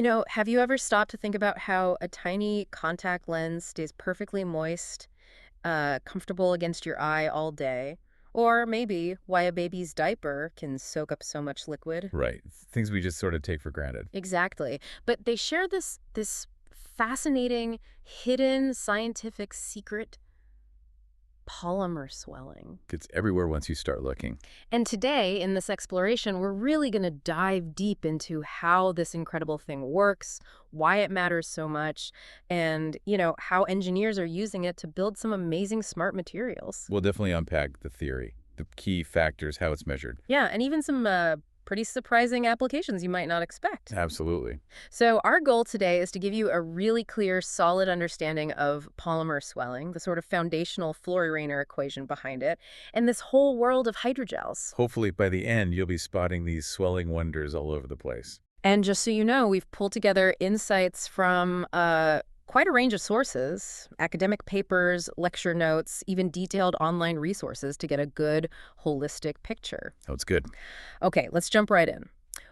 Have you ever stopped to think about how a tiny contact lens stays perfectly moist, comfortable against your eye all day? Or maybe why a baby's diaper can soak up so much liquid? Right. Things we just sort of take for granted. Exactly. But they share this fascinating, hidden scientific secret: polymer swelling. It's everywhere once you start looking. And today, in this exploration, we're really going to dive deep into how this incredible thing works, why it matters so much, and, how engineers are using it to build some amazing smart materials. We'll definitely unpack the theory, the key factors, how it's measured. Yeah, and even some pretty surprising applications you might not expect. Absolutely. So our goal today is to give you a really clear, solid understanding of polymer swelling, the sort of foundational Flory-Rayner equation behind it, and this whole world of hydrogels. Hopefully by the end, you'll be spotting these swelling wonders all over the place. And just so you know, we've pulled together insights from quite a range of sources: academic papers, lecture notes, even detailed online resources to get a good, holistic picture. Oh, it's good. Okay, let's jump right in.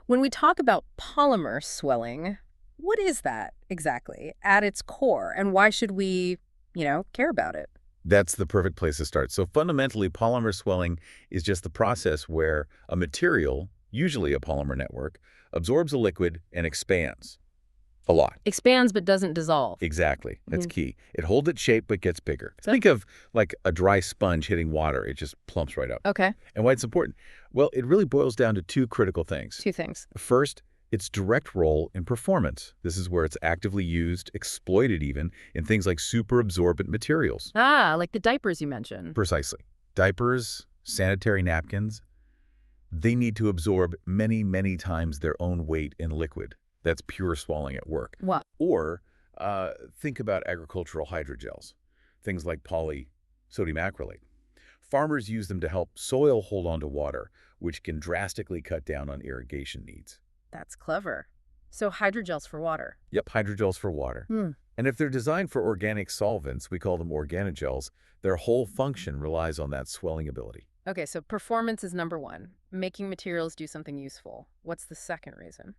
When we talk about polymer swelling, what is that exactly at its core, and why should we, care about it? That's the perfect place to start. So fundamentally, polymer swelling is just the process where a material, usually a polymer network, absorbs a liquid and expands a lot. Expands but doesn't dissolve. Exactly. That's Mhm. key. It holds its shape but gets bigger. So- Think of like a dry sponge hitting water. It just plumps right up. Okay, And why it's important? Well, it really boils down to two critical things. two things. First, its direct role in performance. This is where it's actively used, exploited even, in things like superabsorbent materials. Ah, like the diapers you mentioned. Precisely. Diapers, sanitary napkins, they need to absorb many, many times their own weight in liquid. That's pure swelling at work. What? Or think about agricultural hydrogels, things like polysodium acrylate. Farmers use them to help soil hold on to water, which can drastically cut down on irrigation needs. That's clever. So hydrogels for water. Yep, hydrogels for water. Hmm. And if they're designed for organic solvents, we call them organogels, their whole function relies on that swelling ability. Okay, so performance is number one, making materials do something useful. What's the second reason?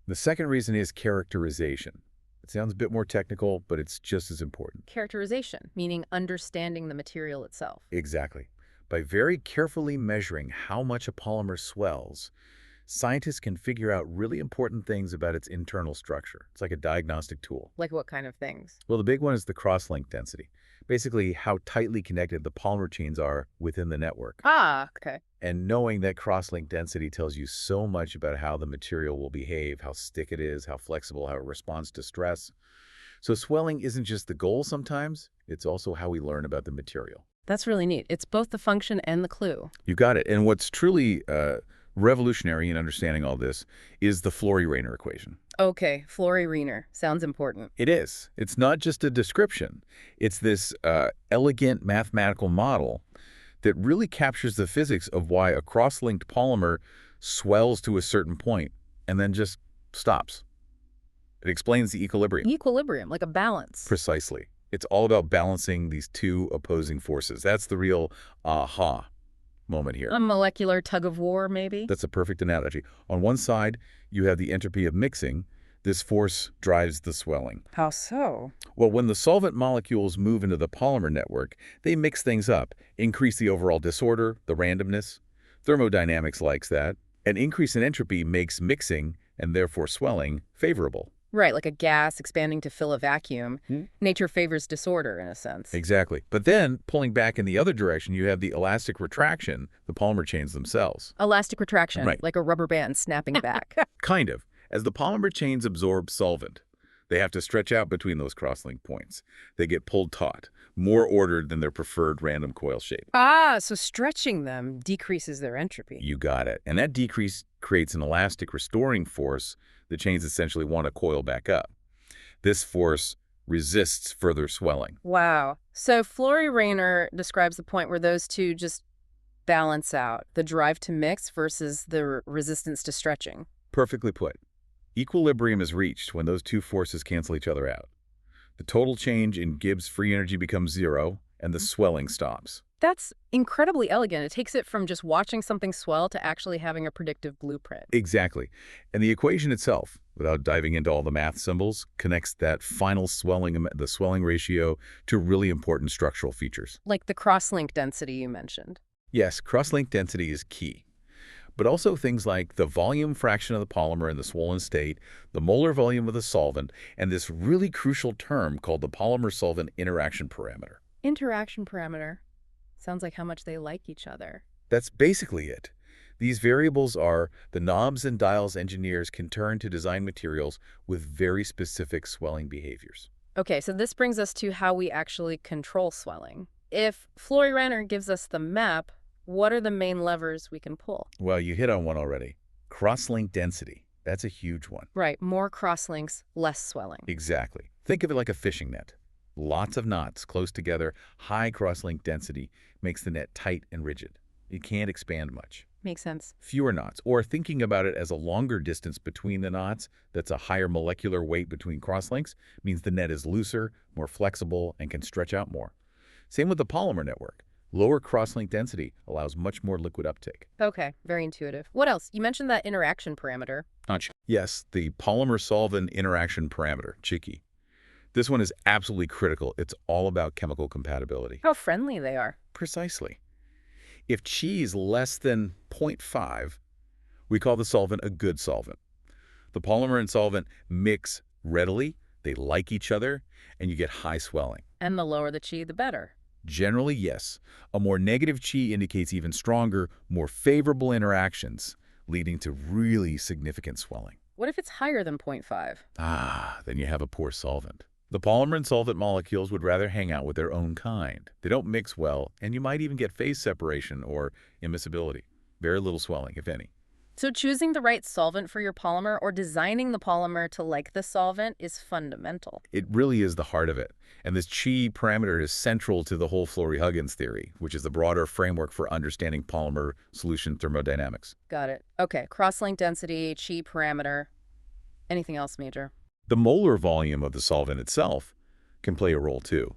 The second reason is characterization. It sounds a bit more technical, but it's just as important. Characterization, meaning understanding the material itself. Exactly. By very carefully measuring how much a polymer swells, scientists can figure out really important things about its internal structure. It's like a diagnostic tool. Like what kind of things? Well, the big one is the cross-link density. Basically, how tightly connected the polymer chains are within the network. Ah, okay. And knowing that cross-link density tells you so much about how the material will behave, how thick it is, how flexible, how it responds to stress. So swelling isn't just the goal sometimes, it's also how we learn about the material. That's really neat. It's both the function and the clue. You got it. And what's truly revolutionary in understanding all this is the Flory-Rayner equation. Okay, Flory-Rayner. Sounds important. It is. It's not just a description. It's this elegant mathematical model that really captures the physics of why a cross-linked polymer swells to a certain point and then just stops. It explains the equilibrium. Equilibrium, like a balance. Precisely. It's all about balancing these two opposing forces. That's the real aha moment here. A molecular tug of war, maybe? That's a perfect analogy. On one side, you have the entropy of mixing. This force drives the swelling. How so? Well, when the solvent molecules move into the polymer network, they mix things up, increase the overall disorder, the randomness. Thermodynamics likes that. An increase in entropy makes mixing, and therefore swelling, favorable. Right, like a gas expanding to fill a vacuum. Hmm? Nature favors disorder, in a sense. Exactly. But then, pulling back in the other direction, you have the elastic retraction, the polymer chains themselves. Elastic retraction, Right. like a rubber band snapping back. Kind of. As the polymer chains absorb solvent, they have to stretch out between those cross-link points. They get pulled taut, more ordered than their preferred random coil shape. Ah, so stretching them decreases their entropy. You got it. And that decrease creates an elastic restoring force. The chains essentially want to coil back up. This force resists further swelling. Wow. So Flory-Rayner describes the point where those two just balance out, the drive to mix versus the resistance to stretching. Perfectly put. Equilibrium is reached when those two forces cancel each other out. The total change in Gibbs free energy becomes zero, and the swelling stops. That's incredibly elegant. It takes it from just watching something swell to actually having a predictive blueprint. Exactly. And the equation itself, without diving into all the math symbols, connects that final swelling, the swelling ratio, to really important structural features. Like the cross-link density you mentioned. Yes, cross-link density is key, but also things like the volume fraction of the polymer in the swollen state, the molar volume of the solvent, and this really crucial term called the polymer-solvent interaction parameter. Interaction parameter. Sounds like how much they like each other. That's basically it. These variables are the knobs and dials engineers can turn to design materials with very specific swelling behaviors. Okay, so this brings us to how we actually control swelling. If Flory gives us the map, what are the main levers we can pull? Well, you hit on one already. Cross-link density. That's a huge one. Right, more crosslinks, less swelling. Exactly. Think of it like a fishing net. Lots of knots close together, high cross-link density makes the net tight and rigid. It can't expand much. Makes sense. Fewer knots, or thinking about it as a longer distance between the knots, that's a higher molecular weight between crosslinks, means the net is looser, more flexible, and can stretch out more. Same with the polymer network. Lower crosslink density allows much more liquid uptake. Okay, very intuitive. What else? You mentioned that interaction parameter. Yes, the polymer-solvent interaction parameter, CHIKI. This one is absolutely critical. It's all about chemical compatibility. How friendly they are. Precisely. If chi is less than 0.5, we call the solvent a good solvent. The polymer and solvent mix readily, they like each other, and you get high swelling. And the lower the chi, the better. Generally, yes. A more negative chi indicates even stronger, more favorable interactions, leading to really significant swelling. What if it's higher than 0.5? Then you have a poor solvent. The polymer and solvent molecules would rather hang out with their own kind. They don't mix well, and you might even get phase separation or immiscibility. Very little swelling, if any. So choosing the right solvent for your polymer or designing the polymer to like the solvent is fundamental. It really is the heart of it. And this chi parameter is central to the whole Flory-Huggins theory, which is the broader framework for understanding polymer solution thermodynamics. Got it. Okay, cross-link density, chi parameter. Anything else major? The molar volume of the solvent itself can play a role too.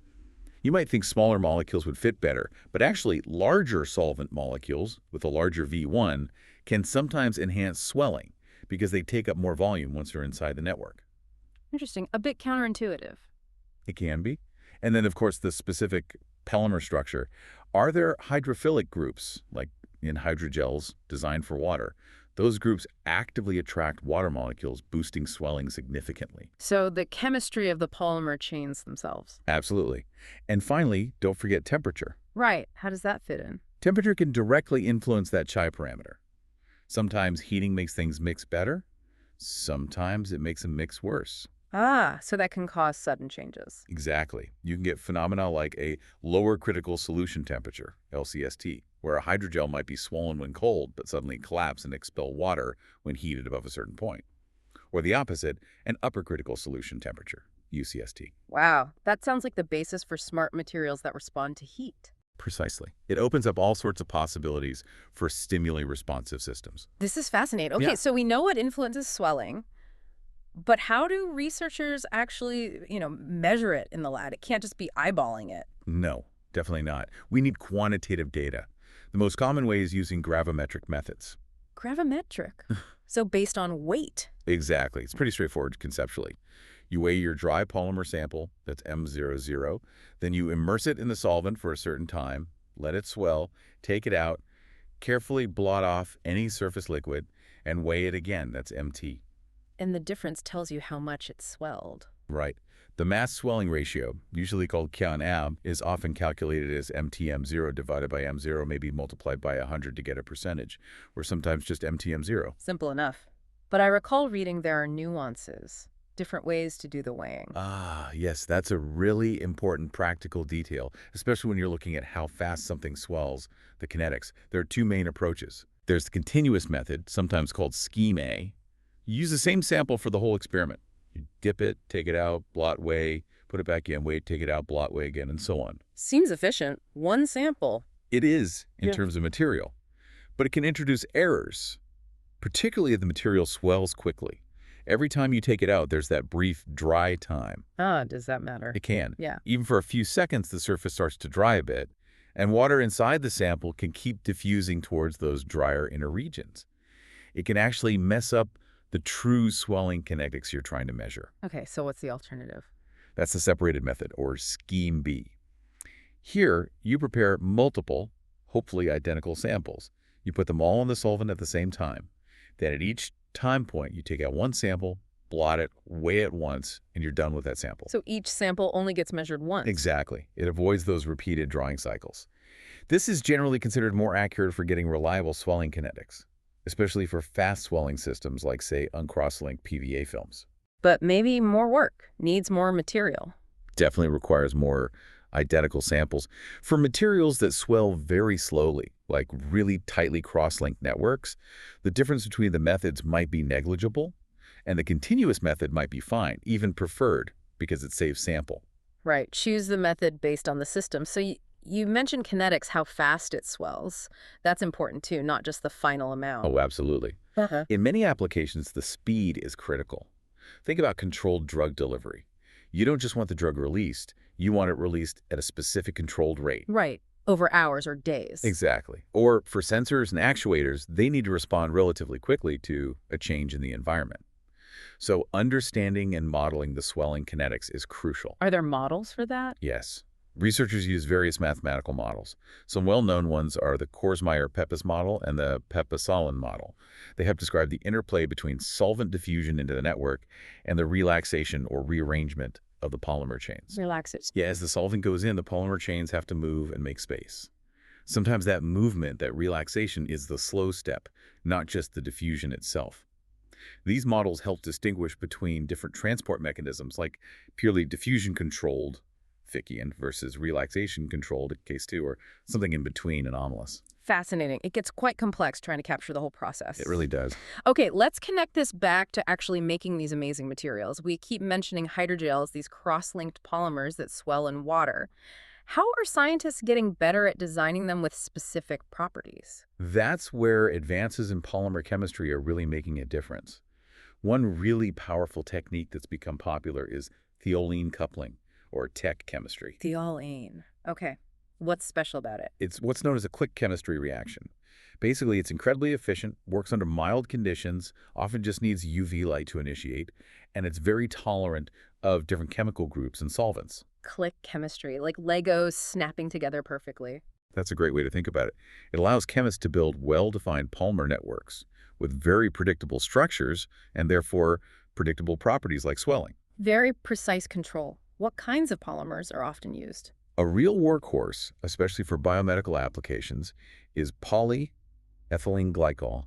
You might think smaller molecules would fit better, but actually larger solvent molecules with a larger V1 can sometimes enhance swelling because they take up more volume once they're inside the network. Interesting. A bit counterintuitive. It can be. And then, of course, the specific polymer structure. Are there hydrophilic groups, like in hydrogels designed for water? Those groups actively attract water molecules, boosting swelling significantly. So the chemistry of the polymer chains themselves. Absolutely. And finally, don't forget temperature. Right. How does that fit in? Temperature can directly influence that chi parameter. Sometimes heating makes things mix better. Sometimes it makes them mix worse. So that can cause sudden changes. Exactly. You can get phenomena like a lower critical solution temperature, LCST, where a hydrogel might be swollen when cold but suddenly collapse and expel water when heated above a certain point. Or the opposite, an upper critical solution temperature, UCST. Wow, that sounds like the basis for smart materials that respond to heat. Precisely. It opens up all sorts of possibilities for stimuli-responsive systems. This is fascinating. Okay, Yeah. so we know what influences swelling, but how do researchers actually, measure it in the lab? It can't just be eyeballing it. No, definitely not. We need quantitative data. The most common way is using gravimetric methods. Gravimetric. So based on weight. Exactly. It's pretty straightforward conceptually. You weigh your dry polymer sample, that's M00, then you immerse it in the solvent for a certain time, let it swell, take it out, carefully blot off any surface liquid, and weigh it again, that's MT. And the difference tells you how much it swelled. Right. The mass swelling ratio, usually called Kn-Ab, is often calculated as MTM0 divided by M0, maybe multiplied by 100 to get a percentage, or sometimes just MTM0. Simple enough. But I recall reading there are nuances, different ways to do the weighing. Yes, that's a really important practical detail, especially when you're looking at how fast something swells, the kinetics. There are two main approaches. There's the continuous method, sometimes called Scheme A. You use the same sample for the whole experiment. You dip it, take it out, blot, weigh, put it back in, weigh, take it out, blot, weigh again, and so on. Seems efficient. One sample. It is in terms of material, but it can introduce errors, particularly if the material swells quickly. Every time you take it out, there's that brief dry time. Does that matter? It can. Yeah. Even for a few seconds, the surface starts to dry a bit, and water inside the sample can keep diffusing towards those drier inner regions. It can actually mess up the true swelling kinetics you're trying to measure. Okay, so what's the alternative? That's the separated method, or Scheme B. Here, you prepare multiple, hopefully identical samples. You put them all in the solvent at the same time. Then at each time point, you take out one sample, blot it, weigh it once, and you're done with that sample. So each sample only gets measured once? Exactly. It avoids those repeated drawing cycles. This is generally considered more accurate for getting reliable swelling kinetics, especially for fast swelling systems like, say, uncross-linked PVA films. But maybe more work, needs more material. Definitely requires more identical samples. For materials that swell very slowly, like really tightly cross-linked networks, the difference between the methods might be negligible, and the continuous method might be fine, even preferred, because it saves sample. Right, choose the method based on the system. So you mentioned kinetics, how fast it swells. That's important too, not just the final amount. Oh, absolutely. In many applications, the speed is critical. Think about controlled drug delivery. You don't just want the drug released, you want it released at a specific controlled rate. Right, over hours or days. Exactly. Or for sensors and actuators, they need to respond relatively quickly to a change in the environment. So understanding and modeling the swelling kinetics is crucial. Are there models for that? Yes. Researchers use various mathematical models. Some well-known ones are the Korsmeyer-Pepys model and the Pepys-Solin model. They help describe the interplay between solvent diffusion into the network and the relaxation or rearrangement of the polymer chains. Relax it. Yeah, as the solvent goes in, the polymer chains have to move and make space. Sometimes that movement, that relaxation, is the slow step, not just the diffusion itself. These models help distinguish between different transport mechanisms, like purely diffusion-controlled Fickian versus relaxation-controlled case 2, or something in between anomalous. Fascinating. It gets quite complex trying to capture the whole process. It really does. Okay, let's connect this back to actually making these amazing materials. We keep mentioning hydrogels, these cross-linked polymers that swell in water. How are scientists getting better at designing them with specific properties? That's where advances in polymer chemistry are really making a difference. One really powerful technique that's become popular is thiolene coupling, or TEC chemistry. Thiolene. Okay. What's special about it? It's what's known as a click chemistry reaction. Basically, it's incredibly efficient, works under mild conditions, often just needs UV light to initiate, and it's very tolerant of different chemical groups and solvents. Click chemistry, like Legos snapping together perfectly. That's a great way to think about it. It allows chemists to build well-defined polymer networks with very predictable structures and therefore predictable properties like swelling. Very precise control. What kinds of polymers are often used? A real workhorse, especially for biomedical applications, is polyethylene glycol,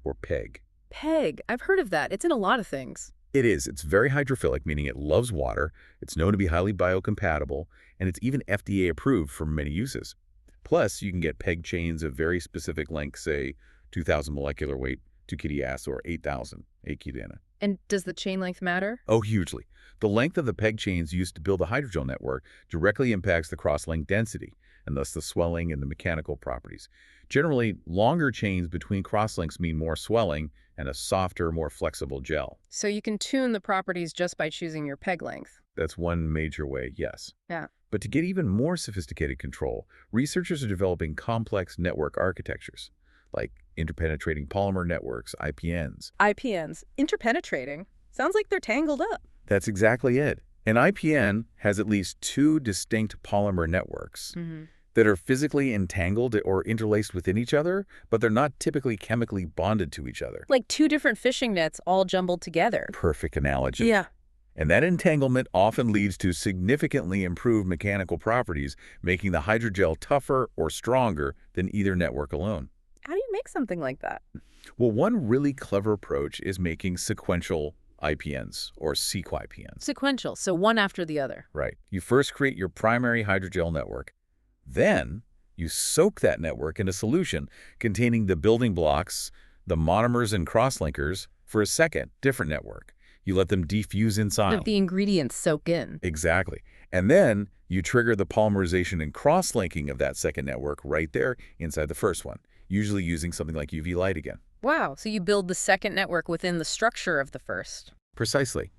or PEG. PEG. I've heard of that. It's in a lot of things. It is. It's very hydrophilic, meaning it loves water, it's known to be highly biocompatible, and it's even FDA approved for many uses. Plus, you can get PEG chains of very specific length, say 2,000 molecular weight, 2 kDa, or 8,000, 8 kDa. And does the chain length matter? Oh, hugely. The length of the PEG chains used to build a hydrogel network directly impacts the cross-link density, and thus the swelling and the mechanical properties. Generally, longer chains between cross-links mean more swelling and a softer, more flexible gel. So you can tune the properties just by choosing your PEG length. That's one major way, yes. Yeah. But to get even more sophisticated control, researchers are developing complex network architectures, like interpenetrating polymer networks, IPNs. IPNs, interpenetrating. Sounds like they're tangled up. That's exactly it. An IPN has at least 2 distinct polymer networks that are physically entangled or interlaced within each other, but they're not typically chemically bonded to each other. Like 2 different fishing nets all jumbled together. Perfect analogy. Yeah. And that entanglement often leads to significantly improved mechanical properties, making the hydrogel tougher or stronger than either network alone. How do you make something like that? Well, one really clever approach is making sequential IPNs, or seq-IPNs. Sequential, so one after the other. Right. You first create your primary hydrogel network. Then you soak that network in a solution containing the building blocks, the monomers and crosslinkers, for a second, different network. You let them defuse inside. Let the ingredients soak in. Exactly. And then you trigger the polymerization and cross-linking of that second network right there inside the first one, usually using something like UV light again. Wow, so you build the second network within the structure of the first. Precisely.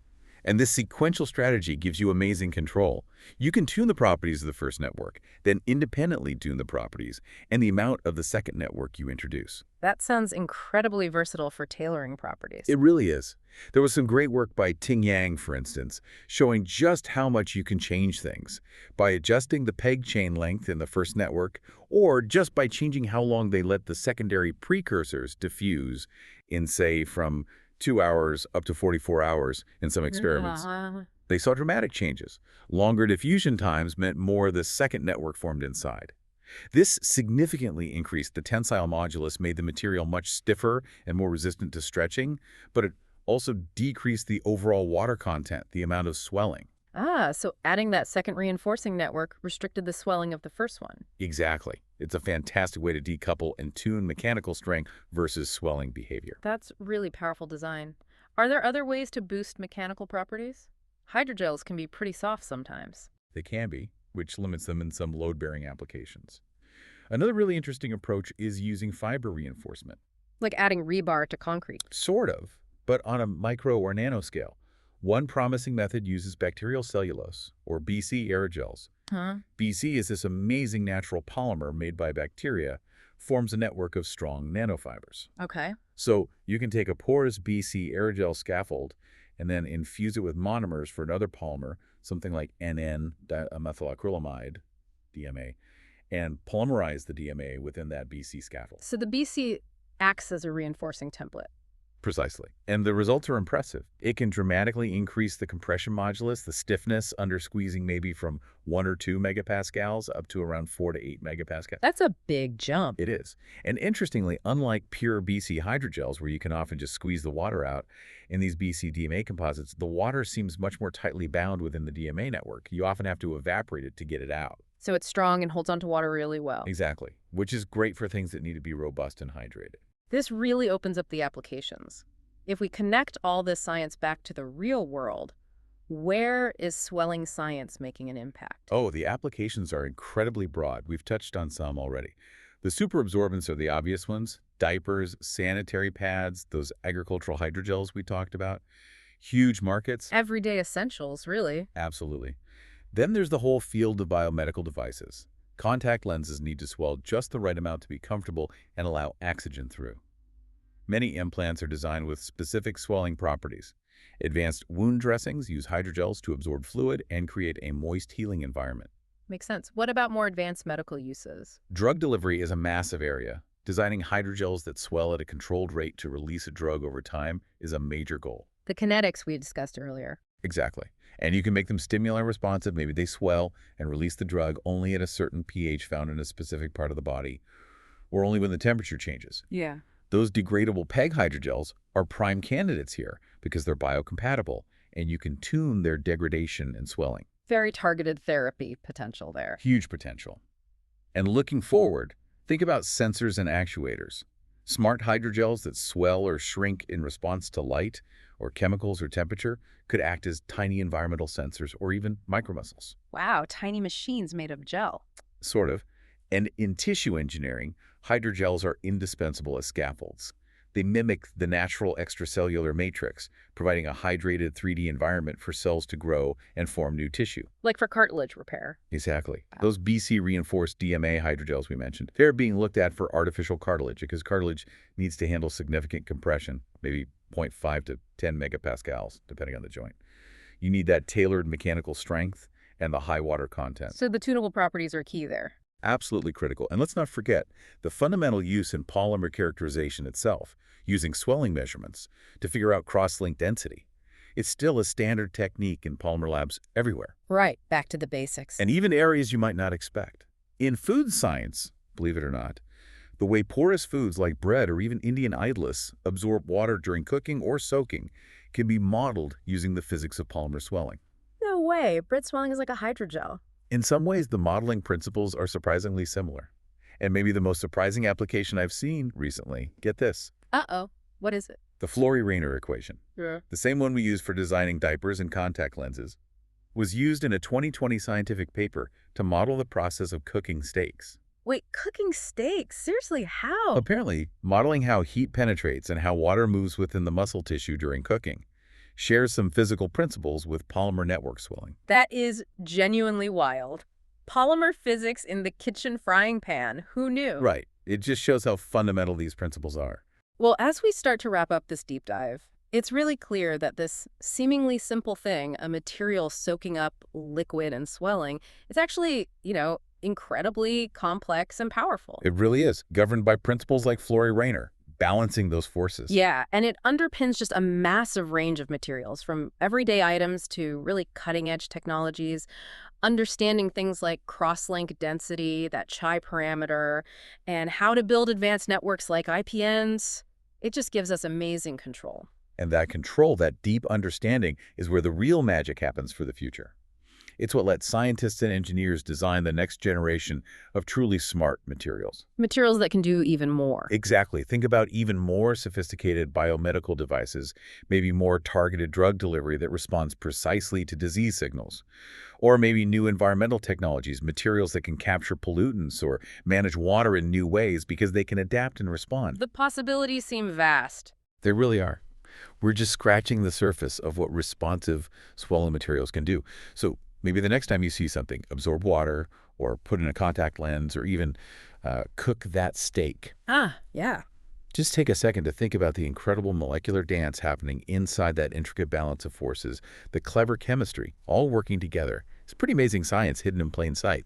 And this sequential strategy gives you amazing control. You can tune the properties of the first network, then independently tune the properties and the amount of the second network you introduce. That sounds incredibly versatile for tailoring properties. It really is. There was some great work by Ting Yang, for instance, showing just how much you can change things by adjusting the peg chain length in the first network or just by changing how long they let the secondary precursors diffuse in, say, from 2 hours up to 44 hours in some experiments. They saw dramatic changes. Longer diffusion times meant more of the second network formed inside. This significantly increased the tensile modulus, made the material much stiffer and more resistant to stretching, but it also decreased the overall water content, the amount of swelling. So adding that second reinforcing network restricted the swelling of the first one. Exactly. It's a fantastic way to decouple and tune mechanical strength versus swelling behavior. That's really powerful design. Are there other ways to boost mechanical properties? Hydrogels can be pretty soft sometimes. They can be, which limits them in some load-bearing applications. Another really interesting approach is using fiber reinforcement. Like adding rebar to concrete. Sort of, but on a micro or nanoscale. One promising method uses bacterial cellulose, or BC aerogels. Huh? BC is this amazing natural polymer made by bacteria, forms a network of strong nanofibers. Okay. So you can take a porous BC aerogel scaffold and then infuse it with monomers for another polymer, something like NN-methylacrylamide, DMA, and polymerize the DMA within that BC scaffold. So the BC acts as a reinforcing template. Precisely. And the results are impressive. It can dramatically increase the compression modulus, the stiffness under squeezing maybe from 1 or 2 megapascals up to around 4 to 8 megapascals. That's a big jump. It is. And interestingly, unlike pure BC hydrogels where you can often just squeeze the water out, in these BC DMA composites, the water seems much more tightly bound within the DMA network. You often have to evaporate it to get it out. So it's strong and holds onto water really well. Exactly. Which is great for things that need to be robust and hydrated. This really opens up the applications. If we connect all this science back to the real world, where is swelling science making an impact? Oh, the applications are incredibly broad. We've touched on some already. The superabsorbents are the obvious ones. Diapers, sanitary pads, those agricultural hydrogels we talked about. Huge markets. Everyday essentials, really. Absolutely. Then there's the whole field of biomedical devices. Contact lenses need to swell just the right amount to be comfortable and allow oxygen through. Many implants are designed with specific swelling properties. Advanced wound dressings use hydrogels to absorb fluid and create a moist healing environment. Makes sense. What about more advanced medical uses? Drug delivery is a massive area. Designing hydrogels that swell at a controlled rate to release a drug over time is a major goal. The kinetics we discussed earlier. Exactly. And you can make them stimuli responsive. Maybe they swell and release the drug only at a certain pH found in a specific part of the body, or only when the temperature changes. Yeah. Those degradable PEG hydrogels are prime candidates here because they're biocompatible, and you can tune their degradation and swelling. Very targeted therapy potential there. Huge potential. And looking forward, think about sensors and actuators. Smart hydrogels that swell or shrink in response to light or chemicals or temperature could act as tiny environmental sensors or even micromuscles. Wow, tiny machines made of gel. Sort of. And in tissue engineering, hydrogels are indispensable as scaffolds. They mimic the natural extracellular matrix, providing a hydrated 3D environment for cells to grow and form new tissue. Like for cartilage repair. Exactly. Those BC reinforced DMA hydrogels we mentioned, they're being looked at for artificial cartilage because cartilage needs to handle significant compression, maybe 0.5 to 10 megapascals, depending on the joint. You need that tailored mechanical strength and the high water content. So the tunable properties are key there. Absolutely critical. And let's not forget the fundamental use in polymer characterization itself, using swelling measurements to figure out cross-link density. It's still a standard technique in polymer labs everywhere. Right, back to the basics. And even areas you might not expect. In food science, believe it or not, the way porous foods like bread or even Indian idlis absorb water during cooking or soaking can be modeled using the physics of polymer swelling. No way, bread swelling is like a hydrogel. In some ways, the modeling principles are surprisingly similar. And maybe the most surprising application I've seen recently, get this, Uh-oh, what is it? the Flory-Rayner equation, Yeah. the same one we use for designing diapers and contact lenses, was used in a 2020 scientific paper to model the process of cooking steaks. Wait, cooking steaks? Seriously, how? Apparently, modeling how heat penetrates and how water moves within the muscle tissue during cooking shares some physical principles with polymer network swelling. That is genuinely wild. Polymer physics in the kitchen frying pan. Who knew? Right. It just shows how fundamental these principles are. Well, as we start to wrap up this deep dive, it's really clear that this seemingly simple thing, a material soaking up liquid and swelling, is actually, incredibly complex and powerful. It really is, governed by principles like Florey-Rayner, balancing those forces. Yeah, and it underpins just a massive range of materials, from everyday items to really cutting-edge technologies, understanding things like cross-link density, that chi parameter, and how to build advanced networks like IPNs. It just gives us amazing control. And that control, that deep understanding, is where the real magic happens for the future. It's what lets scientists and engineers design the next generation of truly smart materials. Materials that can do even more. Exactly. Think about even more sophisticated biomedical devices, maybe more targeted drug delivery that responds precisely to disease signals. Or maybe new environmental technologies, materials that can capture pollutants or manage water in new ways because they can adapt and respond. The possibilities seem vast. They really are. We're just scratching the surface of what responsive swelling materials can do. So maybe the next time you see something, absorb water or put in a contact lens or even cook that steak, Yeah. just take a second to think about the incredible molecular dance happening inside that intricate balance of forces, the clever chemistry, all working together. It's pretty amazing science hidden in plain sight.